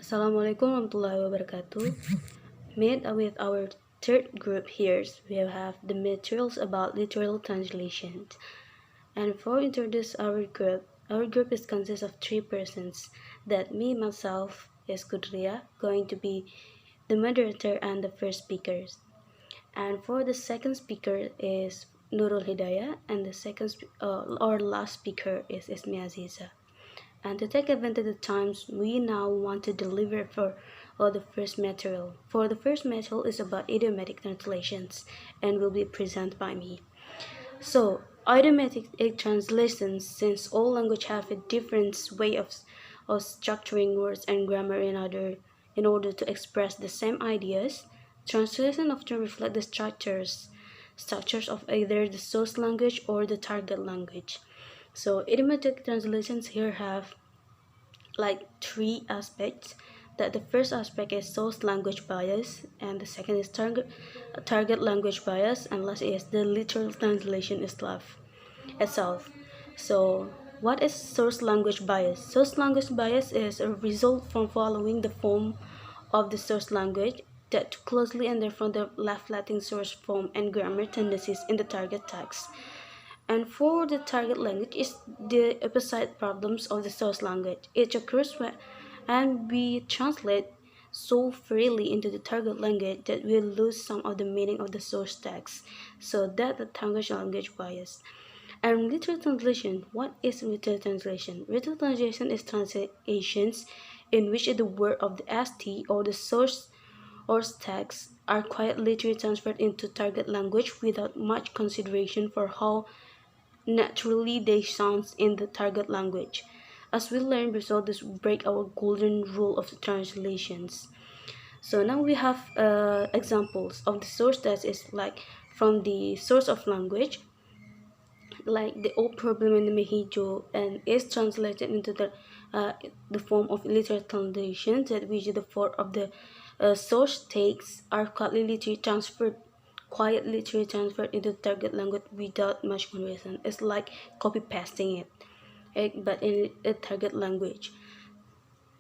Assalamualaikum warahmatullahi wabarakatuh. Meet with our third group here. We have the materials about literal translations. And for introduce our group is consists of three persons. That me myself is Kudria, going to be the moderator and the first speakers. And for the second speaker is Nurul Hidayah, and the or last speaker is Ismi Aziza. And to take advantage of the times, we now want to deliver for the first material. For the first material is about idiomatic translations and will be presented by me. So, idiomatic translations, since all language have a different way of structuring words and grammar in order to express the same ideas, translation often reflect the structures of either the source language or the target language. So idiomatic translations here have like three aspects. That the first aspect is source language bias, and the second is target language bias, and last is the literal translation itself. So what is source language bias? Source language bias is a result from following the form of the source language that too closely and therefore the left-flatting source form and grammar tendencies in the target text. And for the target language is the opposite problems of the source language. It occurs when and we translate so freely into the target language that we lose some of the meaning of the source text. So that the target language bias. And literal translation. What is literal translation? Literal translation is translations in which the word of the ST or the source or text are quite literally transferred into target language without much consideration for how naturally they sound in the target language. As we learn before, this break our golden rule of the translations. So now we have examples of the source that is like from the source of language, like the old problem in the Mehijo, and is translated into the form of literal translation, that which the form of the source takes are quietly literally transferred into the target language without much conversion. It's like copy pasting it, but in a target language.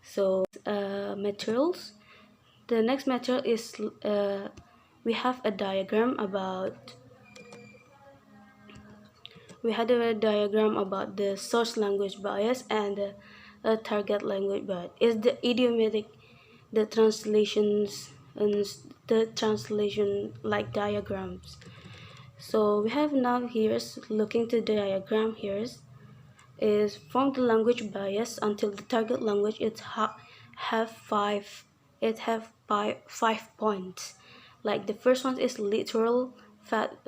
So materials. The next material is we have a diagram about the source language bias and the target language bias. Is the idiomatic, the translations and the translation like diagrams. So we have now here looking to the diagram here is from the language bias until the target language have five points. Like the first one is literal,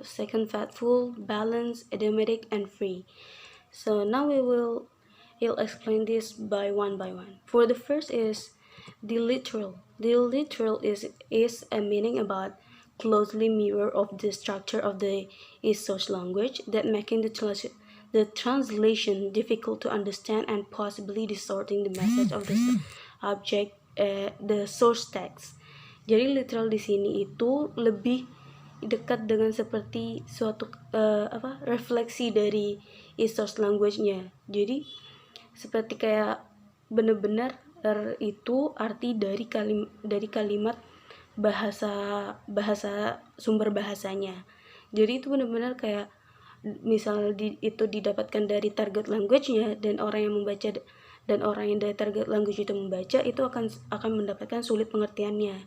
second factful, balance, idiomatic, and free. So now we'll explain this by one. For the first is the literal. The literal is a meaning about closely mirror of the structure of the source language, that making the translation difficult to understand and possibly distorting the message of the object, the source text. Jadi literal di sini itu lebih dekat dengan seperti suatu refleksi dari source language-nya. Jadi seperti kayak benar-benar itu arti dari kalimat bahasa sumber bahasanya. Jadi itu benar-benar kayak misal itu didapatkan dari target language-nya, dan orang yang dari target language itu membaca itu akan mendapatkan sulit pengertiannya.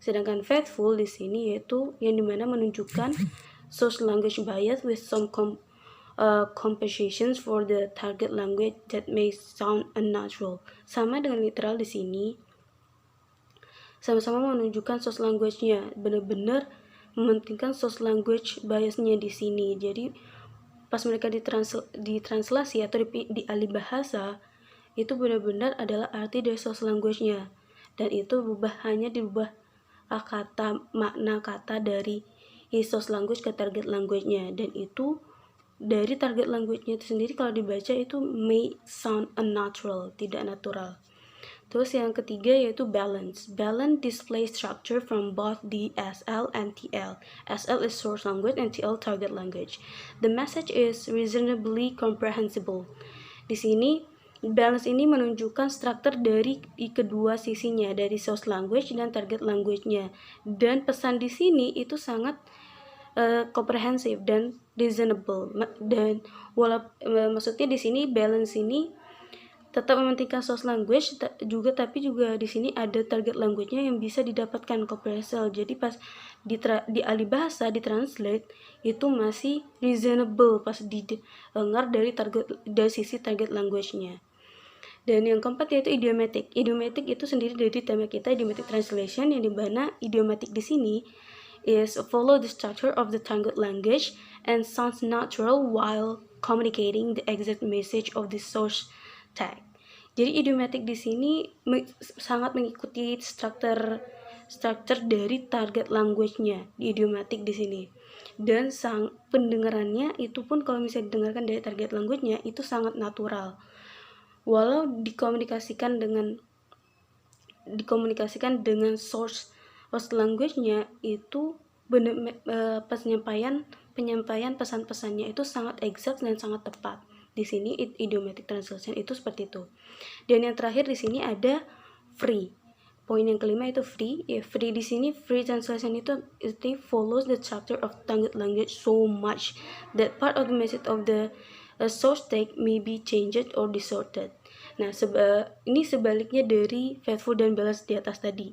Sedangkan factful di sini yaitu yang dimana menunjukkan source language bias with some compensations for the target language that may sound unnatural. Sama dengan literal di sini, sama-sama menunjukkan source language-nya, benar-benar mementingkan source language bias-nya di sini. Jadi pas mereka ditranslasi atau dialih bahasa, itu benar-benar adalah arti dari source language-nya, dan itu hanya dirubah makna kata dari source language ke target language-nya, dan itu dari target language-nya itu sendiri kalau dibaca itu may sound unnatural, tidak natural. Terus yang ketiga yaitu balance. Balance display structure from both the SL and TL. SL is source language and TL target language. The message is reasonably comprehensible. Di sini Balance ini menunjukkan struktur dari kedua sisinya, dari source language dan target language-nya. Dan pesan di sini itu sangat komprehensif dan reasonable. Dan maksudnya di sini balance ini tetap mementingkan source language tapi juga di sini ada target language-nya yang bisa didapatkan komprehensif. Jadi pas di alih bahasa ditranslate itu masih reasonable pas didengar dari sisi target language-nya. Dan yang keempat yaitu idiomatic. Idiomatic itu sendiri dari tema kita, idiomatic translation, yang dimana idiomatic di sini is follow the structure of the target language and sounds natural while communicating the exact message of the source tag. Jadi idiomatic di sini sangat mengikuti struktur dari target language-nya di idiomatic di sini. Dan pendengarannya itu pun kalau misalnya didengarkan dari target language-nya itu sangat natural. Walau dikomunikasikan dengan source language-nya itu penyampaian pesan-pesannya itu sangat exact dan sangat tepat. Di sini idiomatic translation itu seperti itu. Dan yang terakhir di sini ada free. Poin yang kelima itu free. Free di sini, free translation itu follows the structure of target language so much that part of the message of the source tag may be changed or distorted. Nah, ini sebaliknya dari faithful dan balance di atas tadi.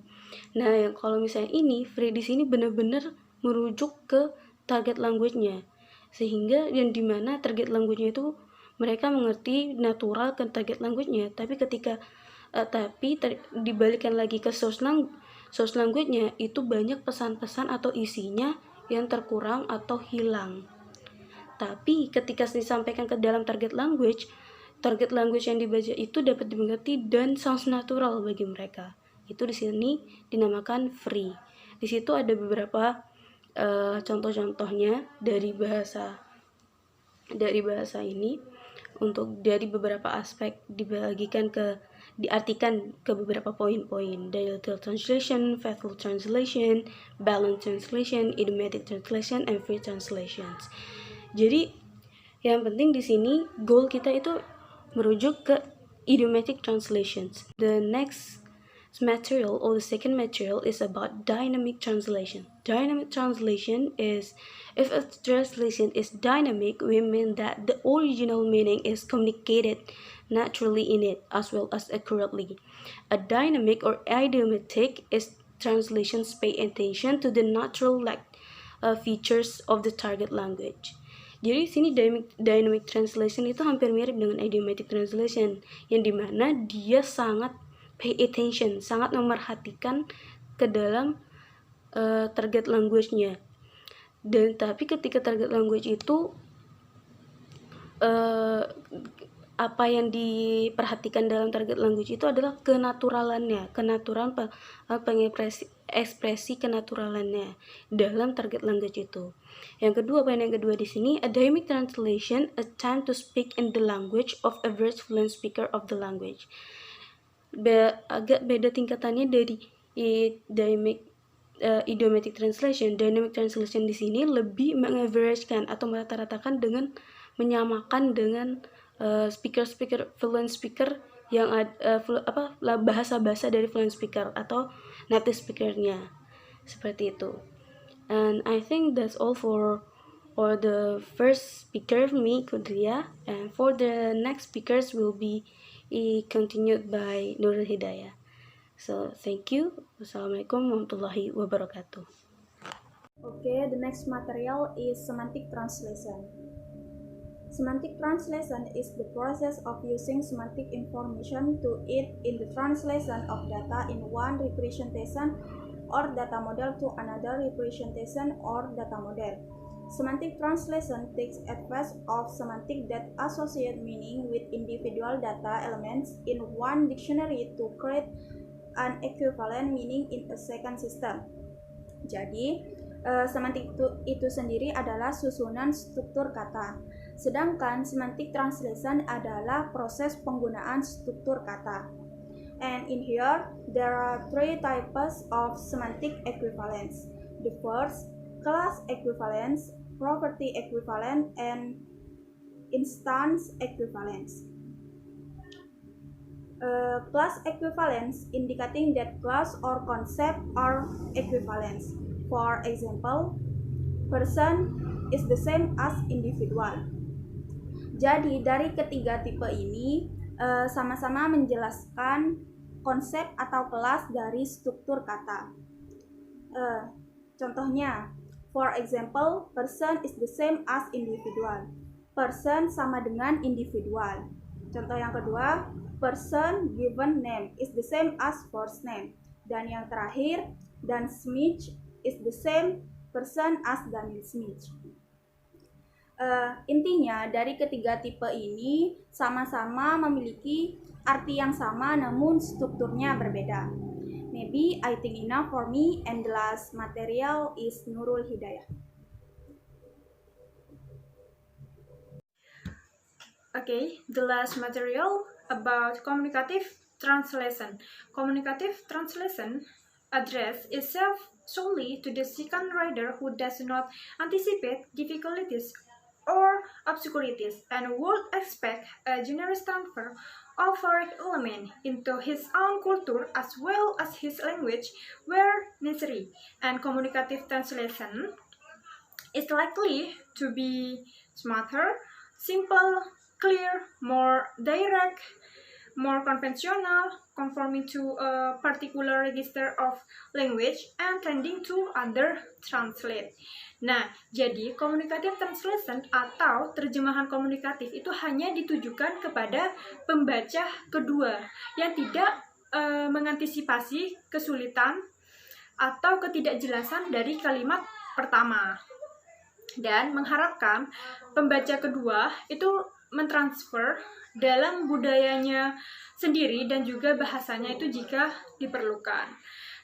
Nah, yang kalau misalnya ini free di sini benar-benar merujuk ke target language-nya, sehingga yang dimana target language-nya itu mereka mengerti natural ke target language-nya, tapi ketika dibalikan lagi ke source language-nya itu banyak pesan-pesan atau isinya yang terkurang atau hilang. Tapi ketika disampaikan ke dalam target language yang dibaca itu dapat dimengerti dan sounds natural bagi mereka. Itu di sini dinamakan free. Di situ ada beberapa contoh-contohnya dari bahasa ini. Untuk dari beberapa aspek diartikan ke beberapa poin-poin, dari literal translation, faithful translation, balanced translation, idiomatic translation, and free translations. Jadi yang penting di sini goal kita itu merujuk ke idiomatic translations. The next material or the second material is about dynamic translation. Dynamic translation is, if a translation is dynamic, we mean that the original meaning is communicated naturally in it as well as accurately. A dynamic or idiomatic is translations pay attention to the natural features of the target language. Jadi sini dynamic translation itu hampir mirip dengan idiomatic translation, yang dimana dia sangat pay attention, sangat memerhatikan ke dalam target language-nya. Dan tapi ketika target language itu apa yang diperhatikan dalam target language itu adalah kenaturalan ekspresi kenaturalannya dalam target language itu. Poin yang kedua di sini, a dynamic translation, a time to speak in the language of average fluent speaker of the language. Agak beda tingkatannya dari idiomatic translation. Dynamic translation di sini lebih mengaveragekan atau merata-ratakan dengan menyamakan dengan fluent speaker yang bahasa-bahasa dari fluent speaker atau native speaker-nya, seperti itu. And I think that's all for the first speaker, me, Kudria, and for the next speakers will be continued by Nurul Hidayah. So thank you. Wassalamualaikum warahmatullahi wabarakatuh. Okay, the next material is semantic translation. Semantic translation is the process of using semantic information to aid in the translation of data in one representation or data model to another representation or data model. Semantic translation takes advantage of semantics that associate meaning with individual data elements in one dictionary to create an equivalent meaning in a second system. Jadi, semantik itu sendiri adalah susunan struktur kata. Sedangkan semantic translation adalah proses penggunaan struktur kata. And in here, there are three types of semantic equivalence. The first, class equivalence, property equivalence, and instance equivalence. Class equivalence indicating that class or concept are equivalence. For example, person is the same as individual. Jadi dari ketiga tipe ini sama-sama menjelaskan konsep atau kelas dari struktur kata. Contohnya, for example, person is the same as individual. Person sama dengan individual. Contoh yang kedua, person given name is the same as first name. Dan yang terakhir, Dan Smith is the same person as Daniel Smith. Intinya dari ketiga tipe ini sama-sama memiliki arti yang sama namun strukturnya berbeda. Maybe I think enough for me, and the last material is Nurul Hidayah. Okay, the last material about communicative translation. Communicative translation address itself solely to the second reader who does not anticipate difficulties or obscurities and would expect a generous transfer of foreign element into his own culture as well as his language where necessary. And communicative translation is likely to be smarter, simple, clear, more direct, more conventional, conforming to a particular register of language, and tending to other translate. Nah, jadi communicative translation atau terjemahan komunikatif itu hanya ditujukan kepada pembaca kedua yang tidak mengantisipasi kesulitan atau ketidakjelasan dari kalimat pertama dan mengharapkan pembaca kedua itu mentransfer dalam budayanya sendiri dan juga bahasanya itu jika diperlukan.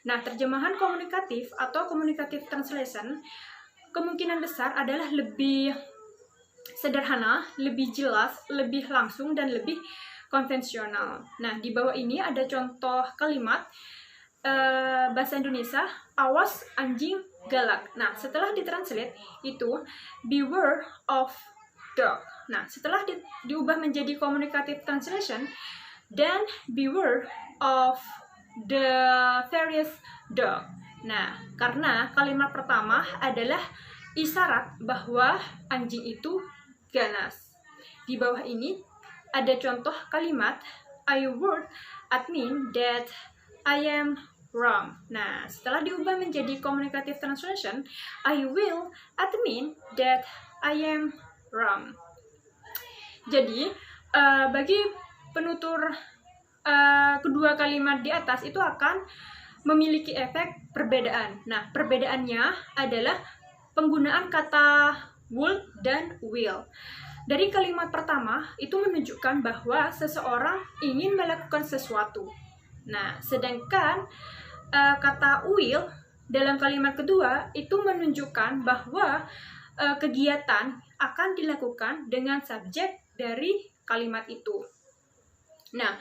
Nah, terjemahan komunikatif atau communicative translation kemungkinan besar adalah lebih sederhana, lebih jelas, lebih langsung, dan lebih konvensional. Nah, di bawah ini ada contoh kalimat bahasa Indonesia, awas anjing galak. Nah, setelah ditranslate itu beware of dog. Nah, setelah diubah menjadi communicative translation, dan beware of the various dog. Nah, karena kalimat pertama adalah isyarat bahwa anjing itu ganas. Di bawah ini ada contoh kalimat I would admit that I am wrong. Nah, setelah diubah menjadi communicative translation, I will admit that I am wrong. Jadi, bagi penutur kedua kalimat di atas itu akan memiliki efek perbedaan. Nah, perbedaannya adalah penggunaan kata would dan will. Dari kalimat pertama, itu menunjukkan bahwa seseorang ingin melakukan sesuatu. Nah, sedangkan kata will dalam kalimat kedua itu menunjukkan bahwa kegiatan akan dilakukan dengan subjek dari kalimat itu. Nah,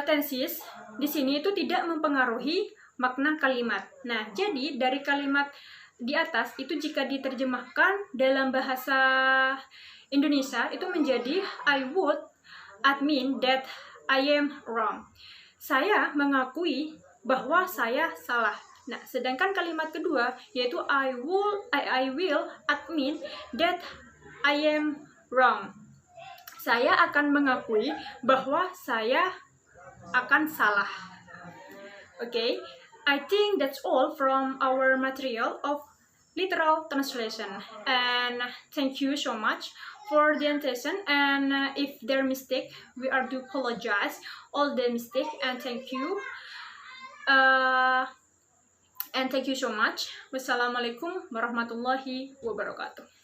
tenses di sini itu tidak mempengaruhi makna kalimat. Nah, jadi dari kalimat di atas itu jika diterjemahkan dalam bahasa Indonesia itu menjadi I would admit that I am wrong. Saya mengakui bahwa saya salah. Nah, sedangkan kalimat kedua yaitu I will admit that I am wrong. Saya akan mengakui bahwa saya akan salah. Okay, I think that's all from our material of literal translation. And thank you so much for the attention. And if there mistake, we are to apologize all the mistake. And thank you. And thank you so much. Wassalamualaikum warahmatullahi wabarakatuh.